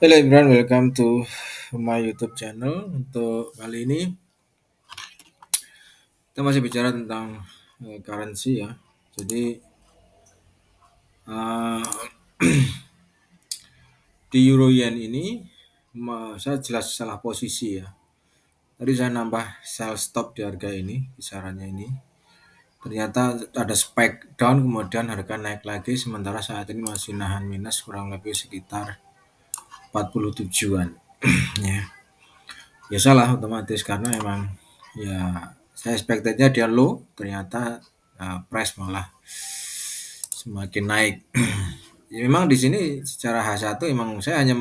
Hello everyone, welcome to my YouTube channel. Untuk kali ini kita masih bicara tentang currency ya. Jadi uh, di Euro Yen ini saya jelas salah posisi ya. Tadi saya nambah sell stop di harga ini, kisarannya ini. Ternyata ada spike down, kemudian harga naik lagi. Sementara saat ini masih nahan minus kurang lebih sekitar 47-an. Ya. Ya salah otomatis karena emang ya saya expectednya dia low, ternyata price malah semakin naik. Ya, memang di sini secara H1 emang saya hanya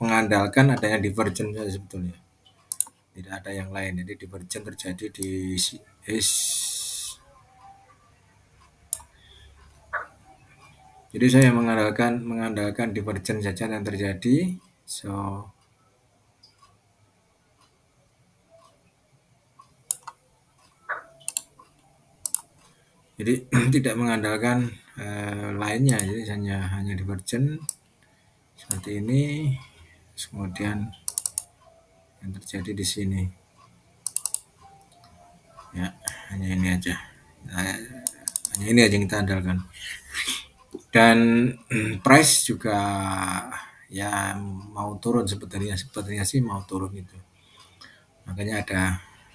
mengandalkan adanya divergence saja sebetulnya. Tidak ada yang lain. Jadi divergence terjadi di jadi saya mengandalkan divergence saja yang terjadi. So jadi tidak mengandalkan lainnya, jadi hanya divergent seperti ini. Kemudian yang terjadi di sini ya hanya ini aja, hanya ini aja yang kita andalkan. Dan price juga ya mau turun sepertinya sih mau turun gitu. Makanya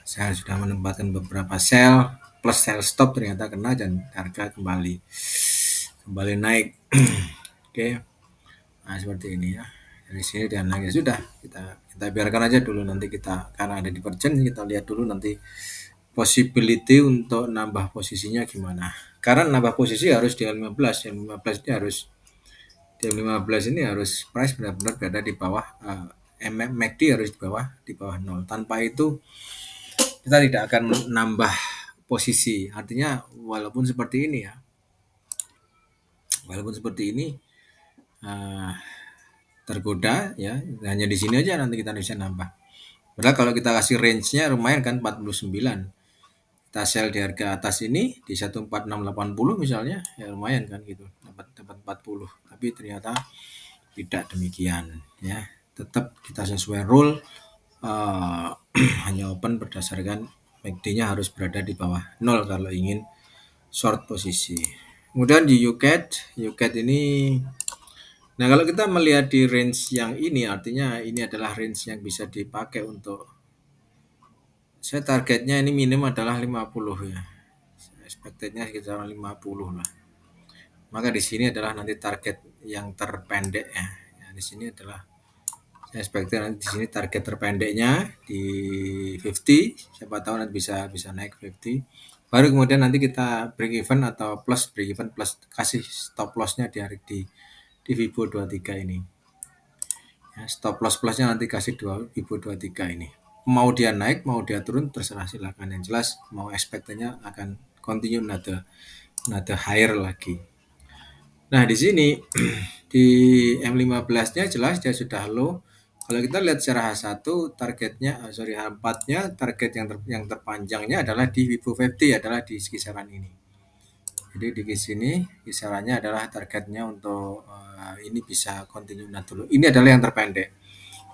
saya sudah menempatkan beberapa sell plus sell stop, ternyata kena dan harga kembali naik. Oke. Nah, seperti ini ya. Dari sini dan naik ya sudah, kita biarkan aja dulu, nanti kita karena ada divergence kita lihat dulu nanti possibility untuk nambah posisinya gimana. Karena nambah posisi harus di 15, yang 15 ini harus di 15 ini harus price benar-benar berada di bawah MACD harus di bawah 0. Tanpa itu kita tidak akan menambah posisi. Artinya walaupun seperti ini ya. Walaupun seperti ini tergoda ya, hanya di sini aja nanti kita bisa nambah. Padahal kalau kita kasih range-nya lumayan kan 49. Kita sell di harga atas ini di 14680 misalnya, ya lumayan kan gitu. Dapat 40. Tapi ternyata tidak demikian ya. Tetap kita sesuai rule hanya open berdasarkan MACD-nya harus berada di bawah 0 kalau ingin short posisi. Kemudian di UCAD ini, nah kalau kita melihat di range yang ini, artinya ini adalah range yang bisa dipakai untuk, saya targetnya ini minim adalah 50 ya. Expectednya sekitar 50 lah. Maka di sini adalah nanti target yang terpendek ya. Ya di sini adalah saya expected nanti di sini target terpendeknya di 50, siapa tahu nanti bisa naik 50. Baru kemudian nanti kita break even atau break even plus kasih stop loss-nya di Vibo 23 ini. Ya, stop loss plusnya nanti kasih Vibo 23 ini. Mau dia naik, mau dia turun, terserah silakan. Yang jelas mau expectednya akan continue nada higher lagi. Nah di sini di M15-nya jelas dia sudah low. Kalau kita lihat secara H1 targetnya, H4-nya target yang terpanjangnya adalah di Vibo 50, adalah di kisaran ini. Jadi di sini kisarannya adalah targetnya untuk ini bisa continue dulu. Ini adalah yang terpendek.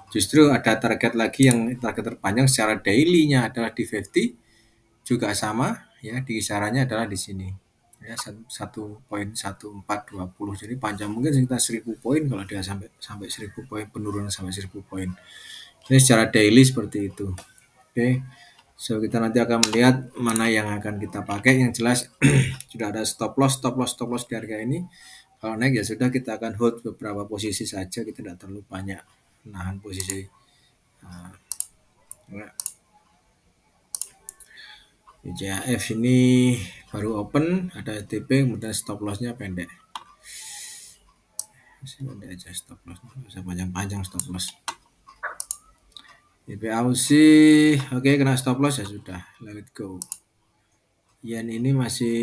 Justru ada target lagi yang target terpanjang secara daily-nya adalah di 50, juga sama ya, di kisarannya adalah di sini. Ya 1.1420. Jadi panjang mungkin sekitar 1000 poin kalau dia sampai 1000 poin, penurunan sampai 1000 poin. Ini secara daily seperti itu. Oke. So kita nanti akan melihat mana yang akan kita pakai. Yang jelas sudah ada stop loss di harga ini. Kalau naik ya sudah, kita akan hold beberapa posisi saja, kita tidak terlalu banyak menahan posisi. JAF ini baru open, ada TP, kemudian stop lossnya pendek. Masih pendek aja stop loss, nggak usah panjang-panjang stop loss. YPAUC oke, kena stop loss ya sudah, let it go. Yen ini masih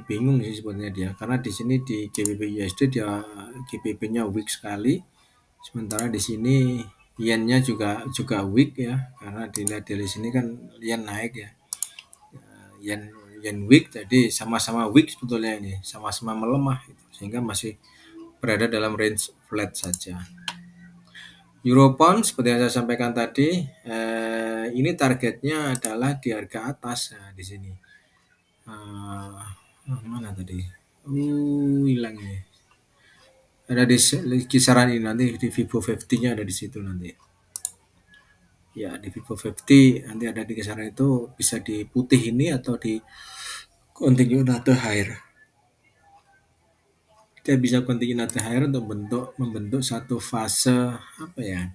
bingung sih sebenarnya dia, karena di sini di GBP USD dia GBP-nya weak sekali, sementara di sini yen-nya juga weak ya, karena dilihat dari sini kan yen naik ya. Yen yen weak, jadi sama-sama weak sebetulnya ini, sama-sama melemah gitu. Sehingga masih berada dalam range flat saja. Eurobond seperti yang saya sampaikan tadi, ini targetnya adalah di harga atas. Nah, di sini. Mana tadi? Hilang ini. Ada di kisaran ini nanti di Vivo 50-nya ada di situ nanti. Ya, di Vivo 50 nanti ada di kisaran itu, bisa di putih ini atau di continue another higher. Kita bisa continue another higher untuk membentuk satu fase apa ya?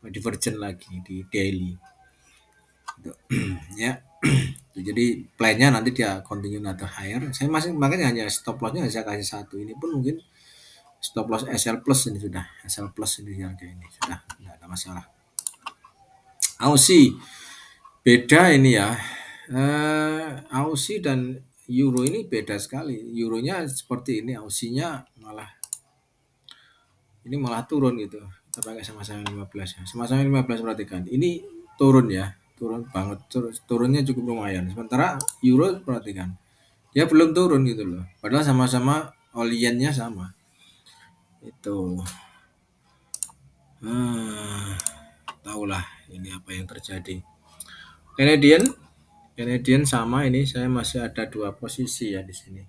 Divergent lagi di daily. Ya. Jadi plan-nya nanti dia continue another higher. Saya masih makanya hanya stop loss-nya saya kasih satu. Ini pun mungkin stop loss SL plus ini sudah. SL plus ini harga ini sudah tidak ada masalah. Aussie beda ini ya. Aussie dan Euro ini beda sekali. Euronya seperti ini, Aussie-nya malah turun gitu. Kita pakai sama-sama 15 ya. Sama-sama 15 perhatikan. Ini turun ya, turun banget. Turunnya cukup lumayan. Sementara Euro perhatikan, dia belum turun gitu loh. Padahal sama-sama oliennya sama. Itu. Tahulah ini apa yang terjadi. Canadian sama ini, saya masih ada 2 posisi ya di sini.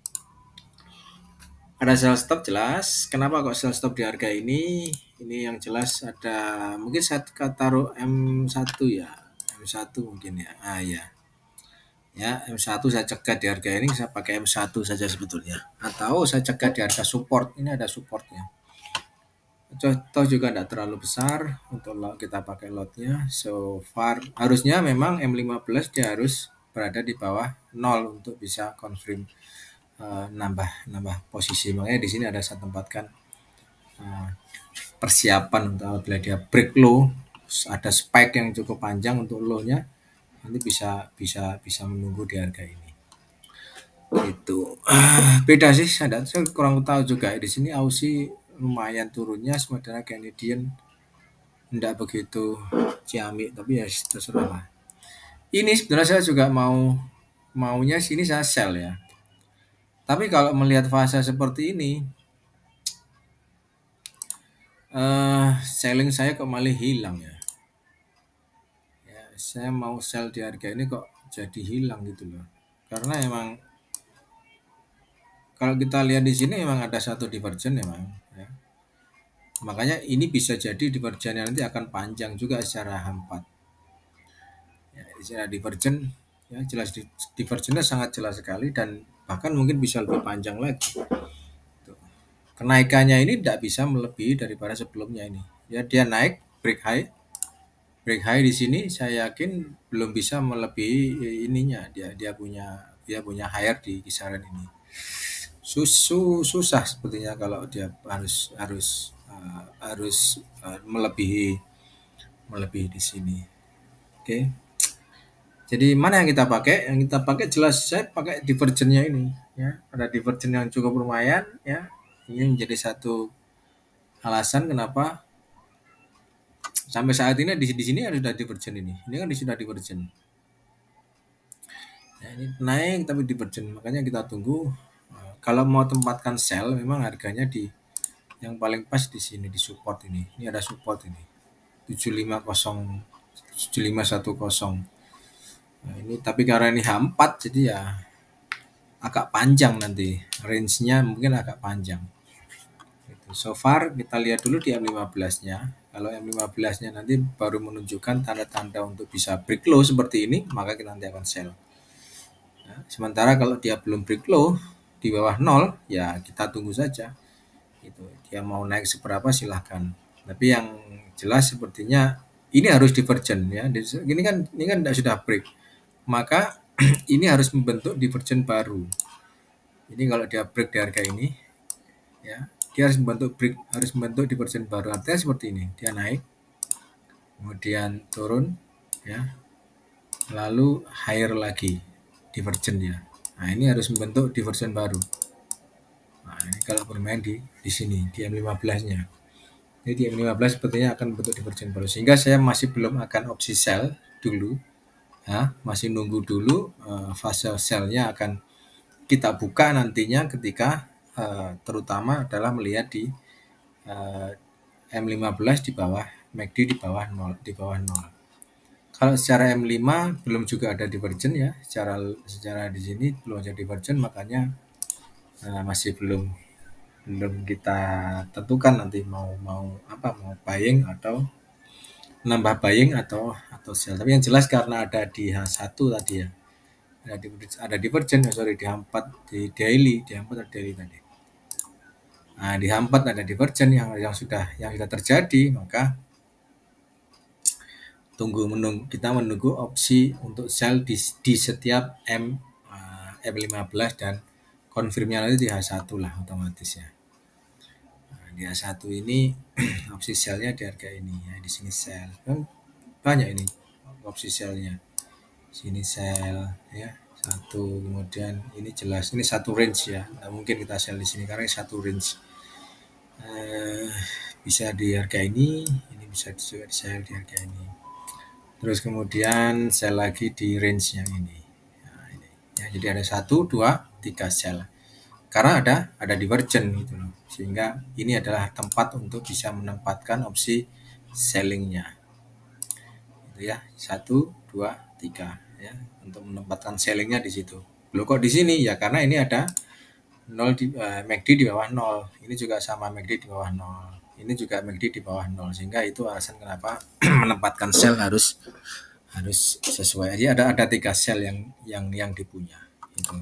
Ada sell stop jelas. Kenapa kok sell stop di harga ini? Ini yang jelas ada, mungkin saya taruh M1 ya. M1 mungkin ya. Ya. Ya, M1 saya cegat di harga ini, saya pakai M1 saja sebetulnya. Atau saya cegat di harga support. Ini ada supportnya. Contoh juga tidak terlalu besar untuk kita pakai lotnya. So far harusnya memang M15 dia harus berada di bawah 0 untuk bisa confirm nambah posisi. Makanya di sini ada saya tempatkan persiapan untuk apabila dia break low, ada spike yang cukup panjang untuk low-nya, nanti bisa menunggu di harga ini. Itu beda sih, saya kurang tahu juga di sini. Aussie lumayan turunnya, sementara Canadian tidak begitu ciamik, tapi ya terserah lah. Ini sebenarnya saya juga maunya sini saya sell ya. Tapi kalau melihat fase seperti ini, selling saya kok malah hilang ya. Saya mau sell di harga ini kok jadi hilang gitu loh. Karena emang kalau kita lihat di sini memang ada satu divergen memang ya. Makanya ini bisa jadi divergennya nanti akan panjang juga secara H4. Ya, secara divergen ya jelas divergennya sangat jelas sekali dan bahkan mungkin bisa lebih panjang lagi. Kenaikannya ini tidak bisa melebihi daripada sebelumnya ini. Ya, dia naik break high di sini, saya yakin belum bisa melebihi ininya. Dia punya higher di kisaran ini. Susah sepertinya kalau dia harus melebihi di sini. Oke. Jadi mana yang kita pakai? Yang kita pakai jelas saya pakai divergennya ini ya. Ada divergen yang cukup lumayan ya. Ini menjadi satu alasan kenapa sampai saat ini di sini ada sudah divergen ini. Ini kan sudah divergen. Ya, ini naik tapi divergen. Makanya kita tunggu. Kalau mau tempatkan sell memang harganya di yang paling pas di sini, di support ini. Ini ada support ini. 750 7510. Nah, ini tapi karena ini H4 jadi ya agak panjang nanti. Range-nya mungkin agak panjang. So far kita lihat dulu di M15-nya. Kalau M15-nya nanti baru menunjukkan tanda-tanda untuk bisa break low seperti ini, maka kita nanti akan sell. Nah, sementara kalau dia belum break low di bawah 0, ya kita tunggu saja. Itu dia mau naik seberapa silahkan. Tapi yang jelas sepertinya ini harus divergen ya. Ini kan sudah break. Maka ini harus membentuk divergen baru. Ini kalau dia break di harga ini ya, dia harus membentuk divergen baru. Artinya seperti ini, dia naik kemudian turun ya, lalu higher lagi divergen dia. Nah, ini harus membentuk divergen baru. Nah, ini kalau bermain di sini di M15-nya. Jadi di M15 sepertinya akan membentuk divergen baru, sehingga saya masih belum akan opsi sell dulu ya, masih nunggu dulu fase sellnya akan kita buka nantinya ketika terutama adalah melihat di eh, M15 di bawah, MACD di bawah 0, di bawah 0. Kalau secara M5 belum juga ada divergen ya, secara di sini belum ada divergen, makanya masih belum belum kita tentukan nanti mau mau apa, mau buying atau nambah buying atau sell. Tapi yang jelas karena ada di H1 tadi ya, ada divergen ya, sorry, di H4 di daily, di H4 ada daily tadi. Nah, di H4 ada divergen yang sudah terjadi, maka kita menunggu opsi untuk sell di setiap M15 dan konfirmnya nanti di H1 lah otomatis ya. Nah, di H1 ini opsi sellnya di harga ini ya, di sini sell. Kan banyak ini opsi sellnya. Sini sell ya. Satu, kemudian ini jelas ini satu range ya. Nggak mungkin kita sell di sini karena ini satu range. Bisa di harga ini bisa juga di sell di harga ini. Terus kemudian sell lagi di range yang ini. Nah, ini. Ya, jadi ada 1, 2, 3 sell. Karena ada divergen gitu loh. Sehingga ini adalah tempat untuk bisa menempatkan opsi sellingnya. Itu ya, 1, 2, 3 ya, untuk menempatkan sellingnya di situ. Loh kok di sini ya, karena ini ada 0 di MACD di bawah 0. Ini juga sama, MACD di bawah 0. Ini juga MACD di bawah 0, sehingga itu alasan kenapa menempatkan sell harus harus sesuai. Jadi ada 3 sell yang dipunya itu.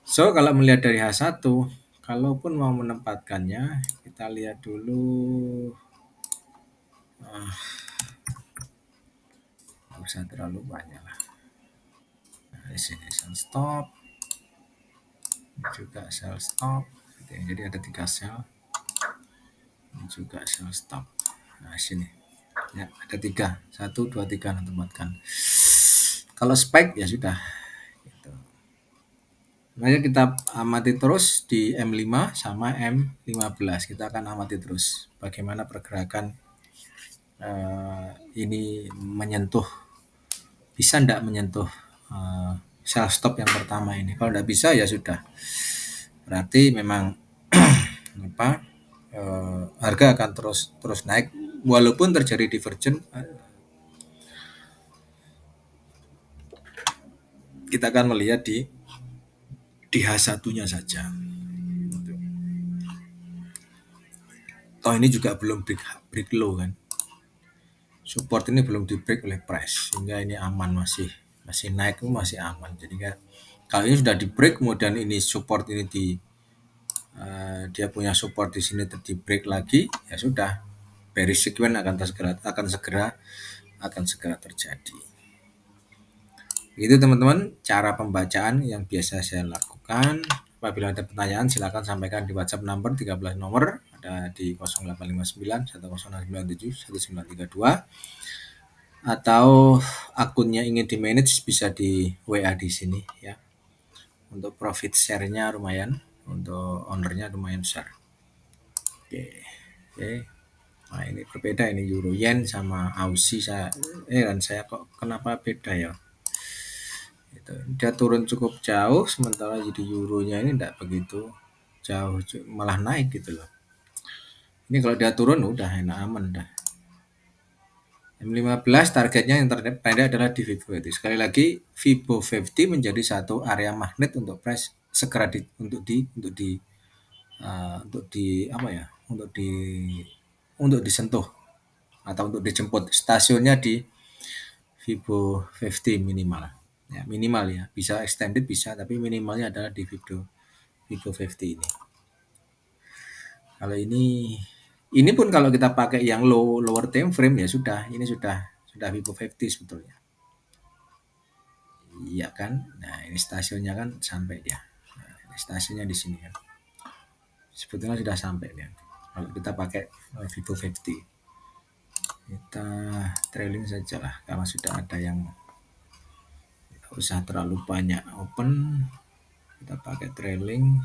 So kalau melihat dari H1, kalaupun mau menempatkannya, kita lihat dulu, nggak usah terlalu banyak lah. Nah, di sini sell stop, ini juga sell stop. Jadi ada 3 sell, ini juga sell stop. Nah sini ya ada 3, 1, 2, 3 tempatkan. Kalau spike ya sudah. Gitu. Makanya kita amati terus di M5 sama M15. Kita akan amati terus bagaimana pergerakan ini menyentuh, bisa ndak menyentuh sell stop yang pertama ini. Kalau ndak bisa ya sudah. Berarti memang apa, harga akan terus terus naik walaupun terjadi divergen. Kita akan melihat di H1-nya saja. Toh ini juga belum break low kan. Support ini belum di break oleh price, sehingga ini aman, masih masih naik, masih aman. Jadi kan kalau ini sudah di break kemudian ini support ini dia punya support di sini di break lagi, ya sudah, bearish sequence akan segera terjadi. Itu teman-teman cara pembacaan yang biasa saya lakukan. Apabila ada pertanyaan silakan sampaikan di WhatsApp number 13 nomor ada di 0859 1069 1932, atau akunnya ingin di manage bisa di WA di sini ya. Untuk profit share-nya lumayan, untuk ownernya lumayan besar. Oke. Nah ini berbeda, ini euro yen sama Aussie. Saya kok kenapa beda ya. Dia turun cukup jauh, sementara jadi euronya ini tidak begitu jauh, malah naik gitu loh. Ini kalau dia turun udah enak aman dah. M15 targetnya yang terpendek adalah di Fibo 50. Sekali lagi, Fibo 50 menjadi satu area magnet untuk price segera untuk disentuh atau untuk dijemput. Stasiunnya di Fibo 50 minimal. Ya, minimal ya. Bisa extended bisa, tapi minimalnya adalah di Fibo 50 ini. Kalau ini pun kalau kita pakai yang lower time frame ya sudah, ini sudah Fibo 50 sebetulnya. Iya kan? Nah, ini stasiunnya kan sampai dia. Nah, stasiunnya di sini kan. Sebetulnya sudah sampai ya. Kalau kita pakai Vivo 50. Kita trailing saja lah karena sudah ada yang tidak usah terlalu banyak open. Kita pakai trailing.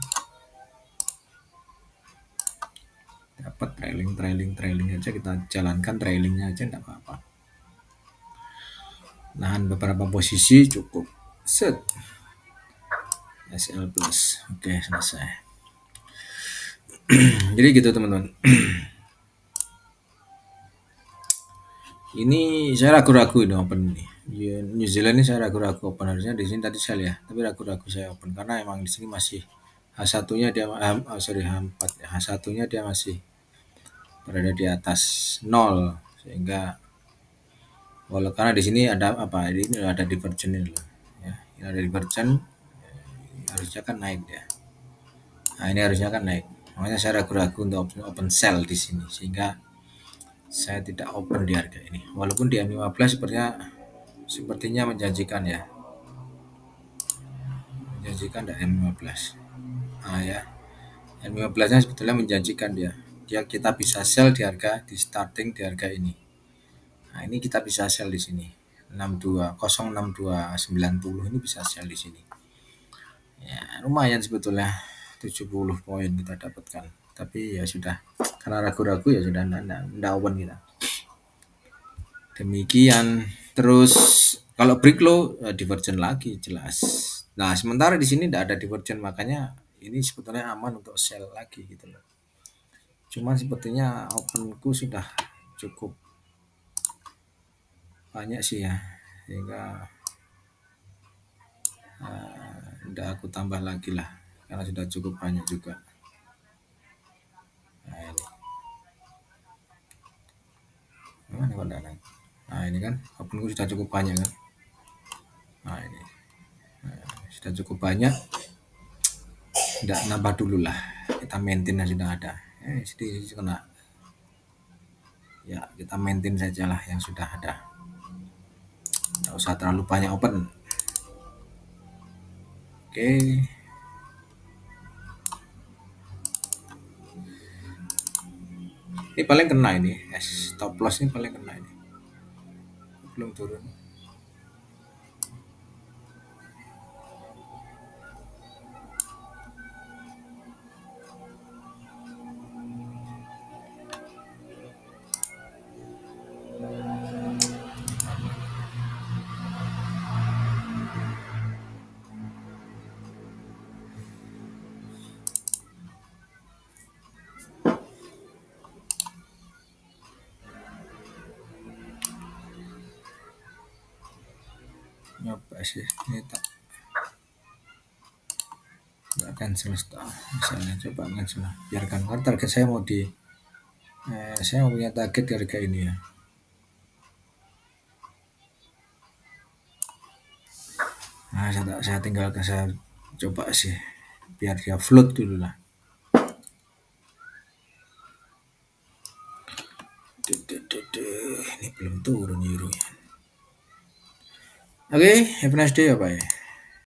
Dapat trailing aja, kita jalankan trailingnya aja, tidak apa-apa. nahan beberapa posisi cukup. Set. SL plus. Oke, selesai. Jadi gitu teman-teman. Ini saya ragu-ragu ini open ini. New Zealand ini saya ragu-ragu open, harusnya di sini tadi saya lihat, tapi ragu-ragu saya open karena emang di sini masih H1-nya dia H4 ya, H1-nya dia masih berada di atas 0 sehingga walau karena di sini ada apa? Ini ada divergen ini loh. Ya, ini ada divergen, harusnya kan naik ya. Nah, ini harusnya kan naik. Makanya saya ragu-ragu untuk open sell di sini sehingga saya tidak open di harga ini. Walaupun di M15 sepertinya menjanjikan ya. Menjanjikan ada M15. Nah ya, M15-nya sebetulnya menjanjikan dia. Kita bisa sell di harga di starting di harga ini. Nah, ini kita bisa sell di sini. 062906090 ini bisa sell di sini. Ya, lumayan sebetulnya 70 poin kita dapatkan. Tapi ya sudah, karena ragu-ragu ya sudah enggak open kita. Demikian. Terus kalau break low divergen lagi jelas. Nah, sementara di sini tidak ada divergen, makanya ini sebetulnya aman untuk sell lagi gitu loh. Cuman sepertinya openku sudah cukup banyak sih ya, sehingga udah aku tambah lagi lah karena sudah cukup banyak juga. Nah ini, nah ini kan openku sudah cukup banyak kan. Nah ini sudah cukup banyak, tidak nambah dulu lah, kita maintain yang sudah ada. Sedikit kena, ya kita maintain saja lah yang sudah ada, tidak usah terlalu banyak open. Oke. Ini paling kena ini, stop loss ini paling kena ini. Belum turun. Nyoba sih ini tak nggak cancel stop misalnya, coba cancel biarkan kan target saya mau saya mau punya target di harga ini ya. Nah saya tinggalkan, saya coba sih biar dia float dulu lah. Ini belum turun euro ya. Oke, have a nice day ya Pak ya.